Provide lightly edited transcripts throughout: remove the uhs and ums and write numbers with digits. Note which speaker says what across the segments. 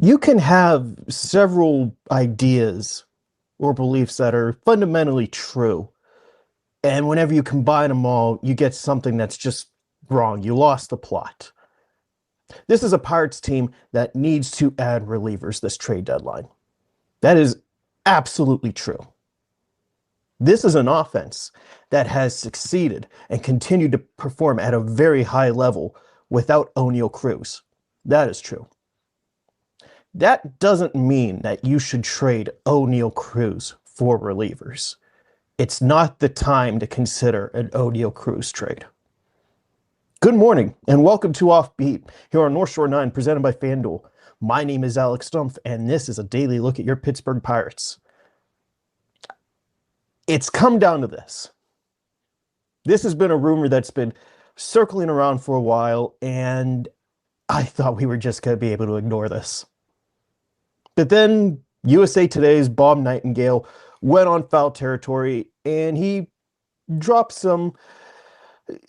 Speaker 1: You can have several ideas or beliefs that are fundamentally true. And whenever you combine them all, you get something that's just wrong. You lost the plot. This is a Pirates team that needs to add relievers this trade deadline. That is absolutely true. This is an offense that has succeeded and continued to perform at a very high level without Oneil Cruz. That is true. That doesn't mean that you should trade Oneil Cruz for relievers. It's not the time to consider an Oneil Cruz trade. Good morning and welcome to Offbeat here on North Shore 9 presented by FanDuel. My name is Alex Stumpf and this is a daily look at your Pittsburgh Pirates. It's come down to this. This has been a rumor that's been circling around for a while and I thought we were just going to be able to ignore this. But then USA Today's Bob Nightengale went on foul territory and he dropped some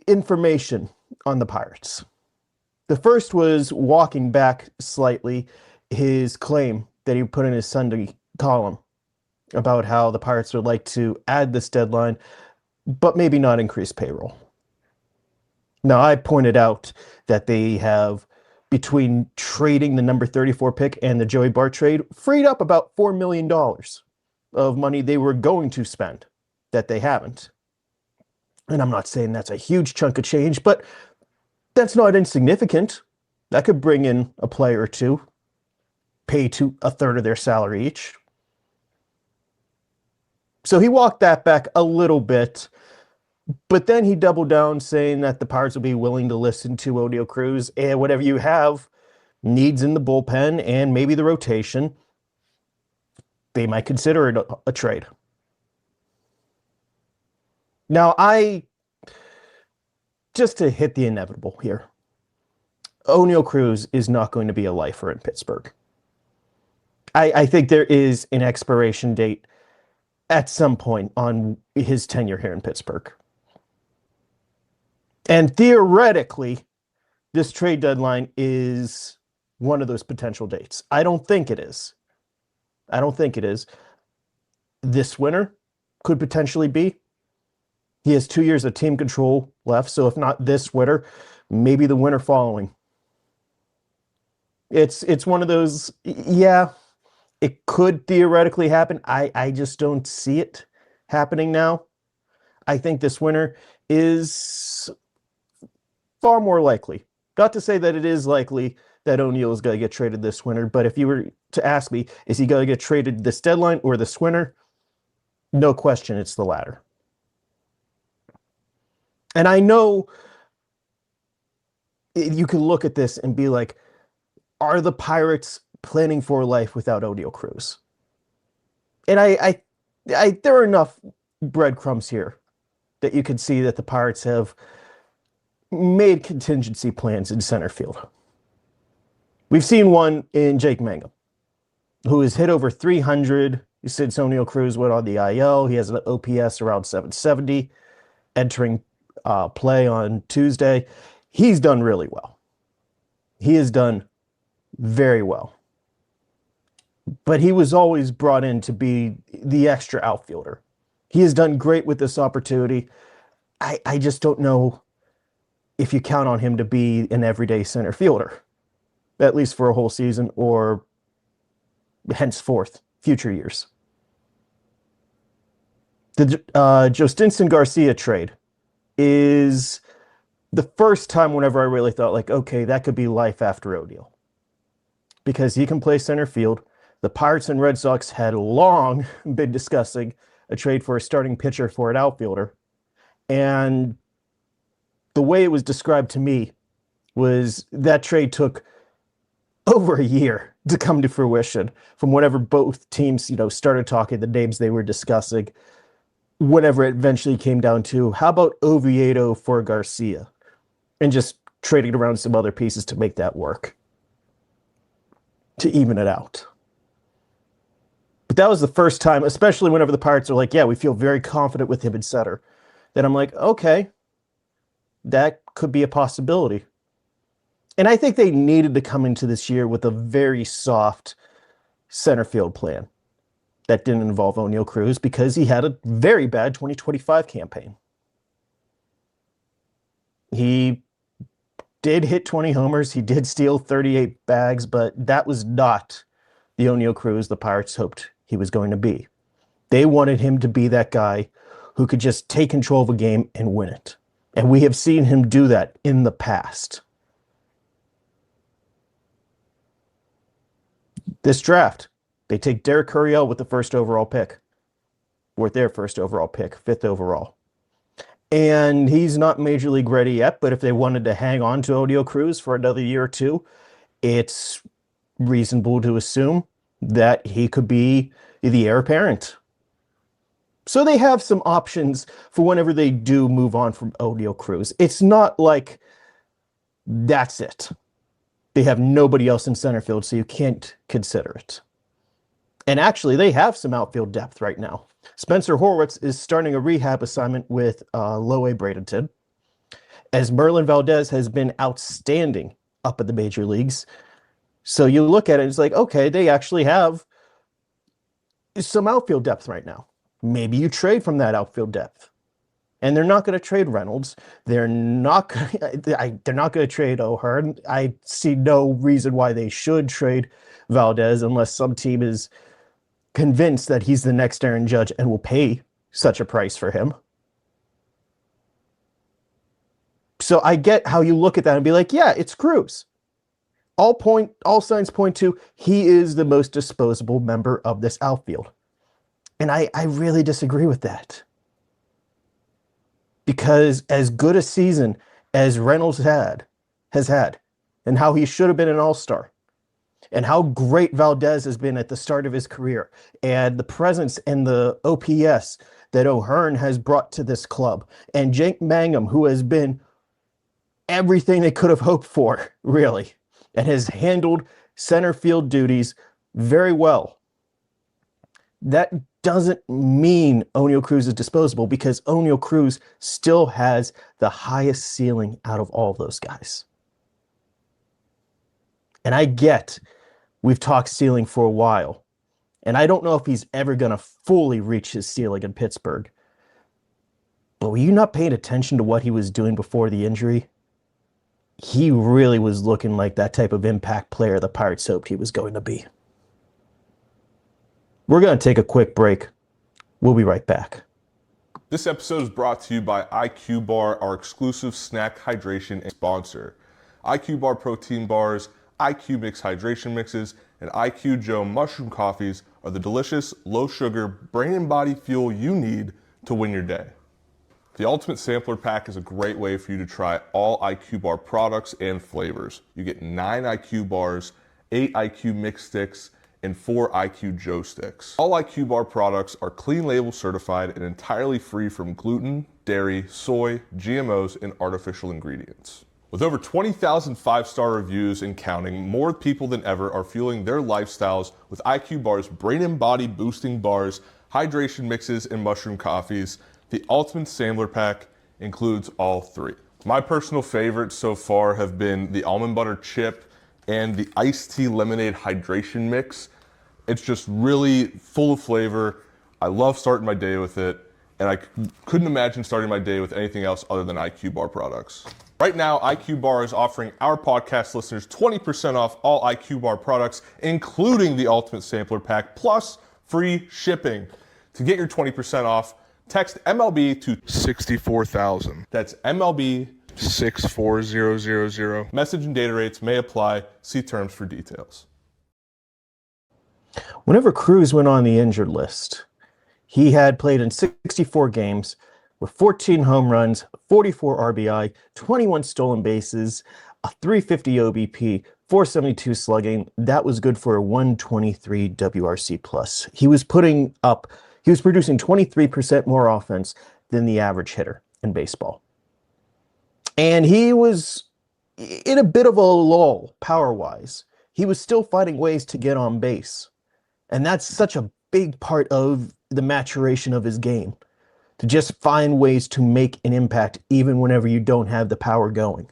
Speaker 1: information on the Pirates. The first was walking back slightly his claim that he put in his Sunday column about how the Pirates would like to add this deadline, but maybe not increase payroll. Now, I pointed out that they have, between trading the number 34 pick and the Joey Bart trade, freed up about $4 million of money they were going to spend that they haven't. And I'm not saying that's a huge chunk of change, but that's not insignificant. That could bring in a player or two, pay to a third of their salary each. So he walked that back a little bit, but then he doubled down saying that the Pirates will be willing to listen to Oneil Cruz and whatever you have needs in the bullpen and maybe the rotation, they might consider it a trade. Now, just to hit the inevitable here, Oneil Cruz is not going to be a lifer in Pittsburgh. I think there is an expiration date at some point on his tenure here in Pittsburgh. And theoretically, this trade deadline is one of those potential dates. I don't think it is. This winter could potentially be. He has 2 years of team control left, so if not this winter, maybe the winter following. It's one of those, yeah, it could theoretically happen. I just don't see it happening now. I think this winter is far more likely. Not to say that it is likely that Oneil is going to get traded this winter, but if you were to ask me, is he going to get traded this deadline or this winter? No question, it's the latter. And I know you can look at this and be like, are the Pirates planning for life without Oneil Cruz? And I there are enough breadcrumbs here that you can see that the Pirates have made contingency plans in center field. We've seen one in Jake Mangum, who has hit over 300 since Oneil Cruz went on the IL. He has an OPS around 770 entering play on Tuesday. He's done really well. He has done very well. But he was always brought in to be the extra outfielder. He has done great with this opportunity. I just don't know if you count on him to be an everyday center fielder, at least for a whole season or henceforth, future years. The Jostinson Garcia trade is the first time whenever I really thought, like, okay, that could be life after Oneil. Because he can play center field. The Pirates and Red Sox had long been discussing a trade for a starting pitcher for an outfielder. And the way it was described to me was that trade took over a year to come to fruition from whenever both teams, started talking the names they were discussing, whenever it eventually came down to, how about Oviedo for Garcia? And just trading around some other pieces to make that work, to even it out. But that was the first time, especially whenever the Pirates are like, yeah, we feel very confident with him in center, that I'm like, okay, that could be a possibility. And I think they needed to come into this year with a very soft center field plan that didn't involve Oneil Cruz because he had a very bad 2025 campaign. He did hit 20 homers. He did steal 38 bags, but that was not the Oneil Cruz the Pirates hoped he was going to be. They wanted him to be that guy who could just take control of a game and win it. And we have seen him do that in the past. This draft, they take Derek Curiel with the first overall pick, with their first overall pick, 5th overall. And he's not major league ready yet, but if they wanted to hang on to Oneil Cruz for another year or two, it's reasonable to assume that he could be the heir apparent. So they have some options for whenever they do move on from Oneil Cruz. It's not like that's it. They have nobody else in center field, so you can't consider it. And actually, they have some outfield depth right now. Spencer Horwitz is starting a rehab assignment with Loe Bradenton, as Merlin Valdez has been outstanding up at the major leagues. So you look at it, it's like, okay, they actually have some outfield depth right now. Maybe you trade from that outfield depth. And they're not going to trade Reynolds. They're not going to trade O'Hearn. I see no reason why they should trade Valdez unless some team is convinced that he's the next Aaron Judge and will pay such a price for him. So I get how you look at that and be like, yeah, it's Cruz. All signs point to he is the most disposable member of this outfield. And I really disagree with that. Because as good a season as Reynolds has had, and how he should have been an all-star, and how great Valdez has been at the start of his career, and the presence and the OPS that O'Hearn has brought to this club, and Jake Mangum, who has been everything they could have hoped for, really, and has handled center field duties very well. That doesn't mean Oneil Cruz is disposable, because Oneil Cruz still has the highest ceiling out of all those guys. And I get we've talked ceiling for a while, and I don't know if he's ever going to fully reach his ceiling in Pittsburgh. But were you not paying attention to what he was doing before the injury? He really was looking like that type of impact player the Pirates hoped he was going to be. We're going to take a quick break. We'll be right back.
Speaker 2: This episode is brought to you by IQ Bar, our exclusive snack hydration sponsor. IQ Bar protein bars, IQ Mix hydration mixes, and IQ Joe mushroom coffees are the delicious, low-sugar, brain and body fuel you need to win your day. The Ultimate Sampler Pack is a great way for you to try all IQ Bar products and flavors. You get 9 IQ bars, 8 IQ Mix sticks, and 4 IQ Joe sticks. All IQ Bar products are clean label certified and entirely free from gluten, dairy, soy, GMOs, and artificial ingredients. With over 20,000 5-star reviews and counting, more people than ever are fueling their lifestyles with IQ Bar's brain and body boosting bars, hydration mixes, and mushroom coffees. The Ultimate Sampler Pack includes all 3. My personal favorites so far have been the almond butter chip and the iced tea lemonade hydration mix. It's just really full of flavor. I love starting my day with it, and I couldn't imagine starting my day with anything else other than IQ Bar products. Right now, IQ Bar is offering our podcast listeners 20% off all IQ Bar products, including the Ultimate Sampler Pack, plus free shipping. To get your 20% off, text MLB to 64,000. That's MLB 64000. Message and data rates may apply. See terms for details.
Speaker 1: Whenever Cruz went on the injured list, he had played in 64 games with 14 home runs, 44 RBI, 21 stolen bases, a 350 OBP, 472 slugging. That was good for a 123 WRC plus. He was producing 23% more offense than the average hitter in baseball. And he was in a bit of a lull power-wise. He was still finding ways to get on base. And that's such a big part of the maturation of his game, to just find ways to make an impact even whenever you don't have the power going.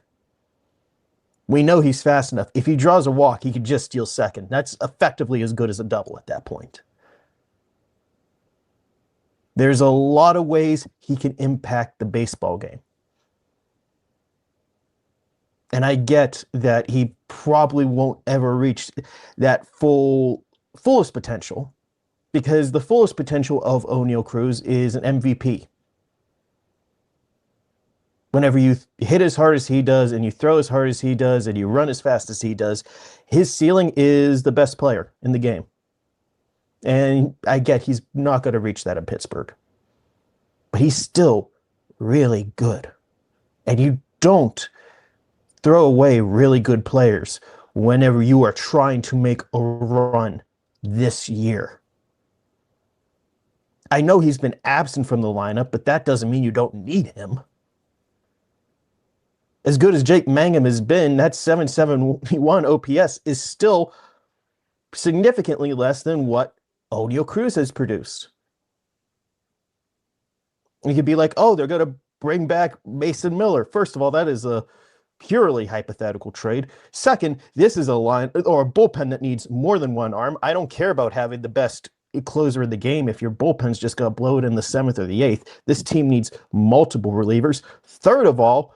Speaker 1: We know he's fast enough. If he draws a walk, he could just steal second. That's effectively as good as a double at that point. There's a lot of ways he can impact the baseball game. And I get that he probably won't ever reach that fullest potential, because the fullest potential of Oneil Cruz is an MVP. Whenever you hit as hard as he does and you throw as hard as he does and you run as fast as he does, his ceiling is the best player in the game. And I get he's not going to reach that in Pittsburgh. But he's still really good. And you don't throw away really good players whenever you are trying to make a run this year. I know he's been absent from the lineup, but that doesn't mean you don't need him. As good as Jake Mangum has been, that 771 OPS is still significantly less than what Oneil Cruz has produced. You could be like, oh, they're going to bring back Mason Miller. First of all, that is a purely hypothetical trade. Second, this is a line or a bullpen that needs more than one arm. I don't care about having the best closer in the game if your bullpen's just going to blow it in the 7th or the 8th. This team needs multiple relievers. Third of all,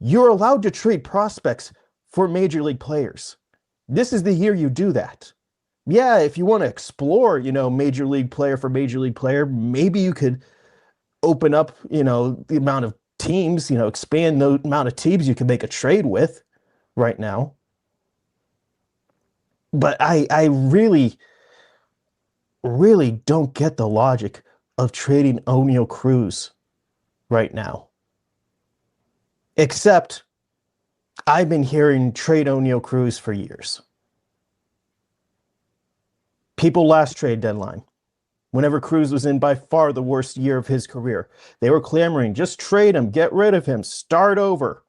Speaker 1: you're allowed to trade prospects for major league players. This is the year you do that. Yeah, if you want to explore, major league player for major league player, maybe you could open up, the amount of teams, expand the amount of teams you can make a trade with right now. But I really, really don't get the logic of trading Oneil Cruz right now. Except I've been hearing trade Oneil Cruz for years. People last trade deadline, whenever Cruz was in by far the worst year of his career, they were clamoring, just trade him, get rid of him, start over.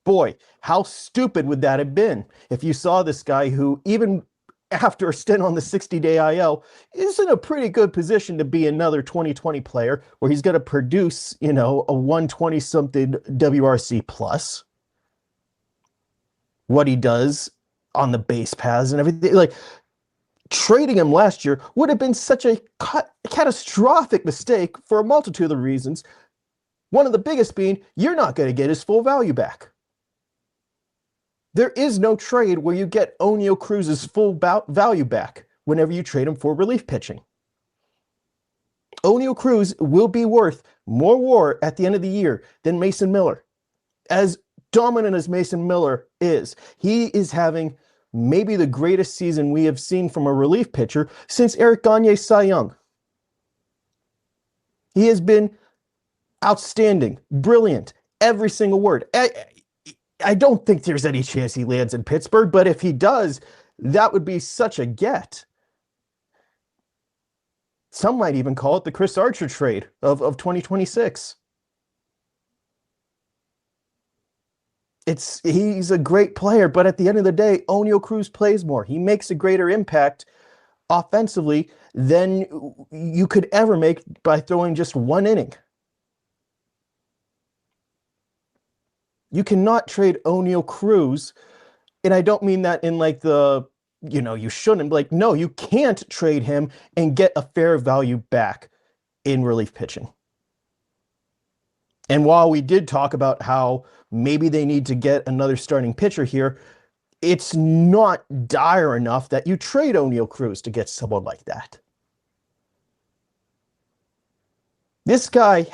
Speaker 1: Boy, how stupid would that have been if you saw this guy who, even after a stint on the 60-day IL, is in a pretty good position to be another 2020 player where he's going to produce, a 120-something WRC plus. What he does on the base paths and everything. Like, trading him last year would have been such a catastrophic mistake for a multitude of reasons. One of the biggest being, you're not going to get his full value back. There is no trade where you get Oneil Cruz's full value back whenever you trade him for relief pitching. Oneil Cruz will be worth more WAR at the end of the year than Mason Miller. As dominant as Mason Miller is, he is having maybe the greatest season we have seen from a relief pitcher since Eric Gagne's Cy Young. He has been outstanding, brilliant, every single word. I don't think there's any chance he lands in Pittsburgh, but if he does, that would be such a get. Some might even call it the Chris Archer trade of 2026. He's a great player, but at the end of the day, Oneil Cruz plays more. He makes a greater impact offensively than you could ever make by throwing just one inning. You cannot trade Oneil Cruz, and I don't mean that in like the, you shouldn't. Like, no, you can't trade him and get a fair value back in relief pitching. And while we did talk about how maybe they need to get another starting pitcher here, it's not dire enough that you trade Oneil Cruz to get someone like that. This guy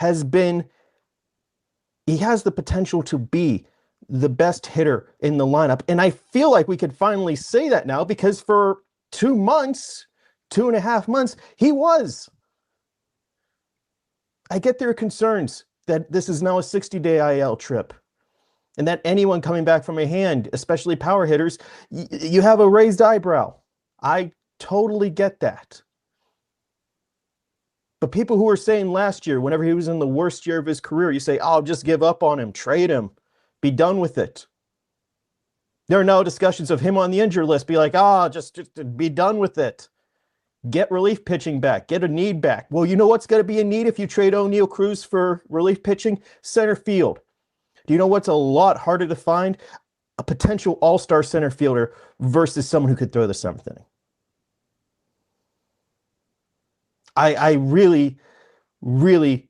Speaker 1: he has the potential to be the best hitter in the lineup. And I feel like we could finally say that now, because for 2 months, 2.5 months, he was. I get their concerns that this is now a 60-day IL trip and that anyone coming back from a hand, especially power hitters, you have a raised eyebrow. I totally get that. But people who were saying last year, whenever he was in the worst year of his career, you say, oh, just give up on him, trade him, be done with it. There are now discussions of him on the injured list. Be like, just be done with it. Get relief pitching back. Get a need back. Well, you know what's going to be a need if you trade Oneil Cruz for relief pitching? Center field. Do you know what's a lot harder to find? a potential all-star center fielder versus someone who could throw the seventh inning. I really, really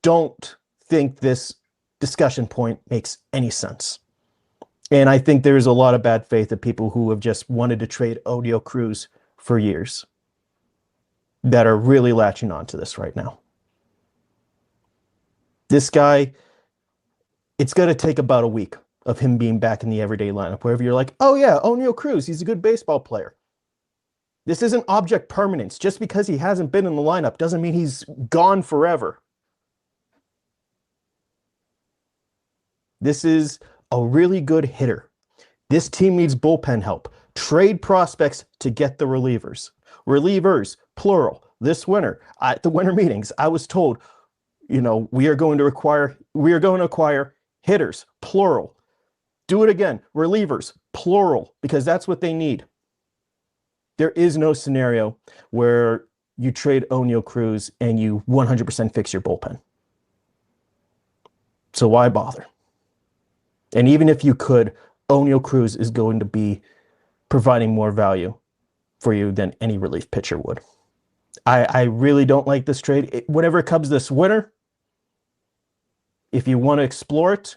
Speaker 1: don't think this discussion point makes any sense. And I think there's a lot of bad faith of people who have just wanted to trade Oneil Cruz for years that are really latching on to this right now. This guy, it's going to take about a week of him being back in the everyday lineup, wherever you're like, oh yeah, Oneil Cruz, he's a good baseball player. This isn't object permanence. Just because he hasn't been in the lineup doesn't mean he's gone forever. This is a really good hitter. This team needs bullpen help. Trade prospects to get the relievers. Relievers, plural. This winter, at the winter meetings, I was told, we are going to acquire hitters, plural. Do it again. Relievers, plural, because that's what they need. There is no scenario where you trade Oneil Cruz and you 100% fix your bullpen. So why bother? And even if you could, Oneil Cruz is going to be providing more value for you than any relief pitcher would. I really don't like this trade. Whenever it comes this winter, if you want to explore it,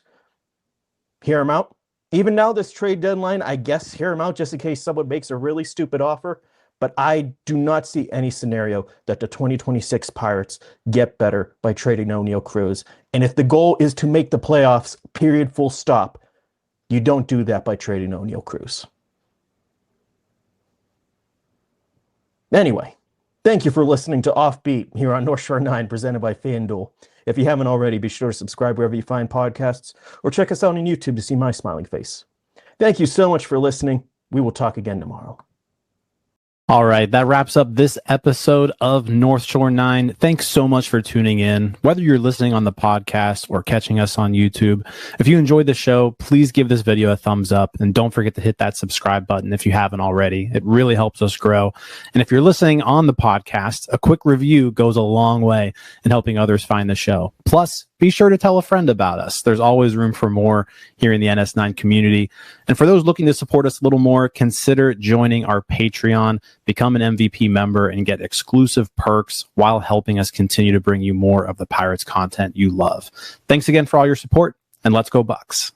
Speaker 1: hear him out. Even now, this trade deadline, I guess hear him out just in case someone makes a really stupid offer. But I do not see any scenario that the 2026 Pirates get better by trading Oneil Cruz. And if the goal is to make the playoffs, period, full stop, you don't do that by trading Oneil Cruz. Anyway, thank you for listening to Offbeat here on North Shore 9, presented by FanDuel. If you haven't already, be sure to subscribe wherever you find podcasts, or check us out on YouTube to see my smiling face. Thank you so much for listening. We will talk again tomorrow.
Speaker 3: All right, that wraps up this episode of North Shore 9. Thanks so much for tuning in, whether you're listening on the podcast or catching us on YouTube. If you enjoyed the show, please give this video a thumbs up, and don't forget to hit that subscribe button if you haven't already. It really helps us grow. And if you're listening on the podcast, a quick review goes a long way in helping others find the show. Plus, be sure to tell a friend about us. There's always room for more here in the NS9 community. And for those looking to support us a little more, consider joining our Patreon, become an MVP member, and get exclusive perks while helping us continue to bring you more of the Pirates content you love. Thanks again for all your support, and let's go Bucs.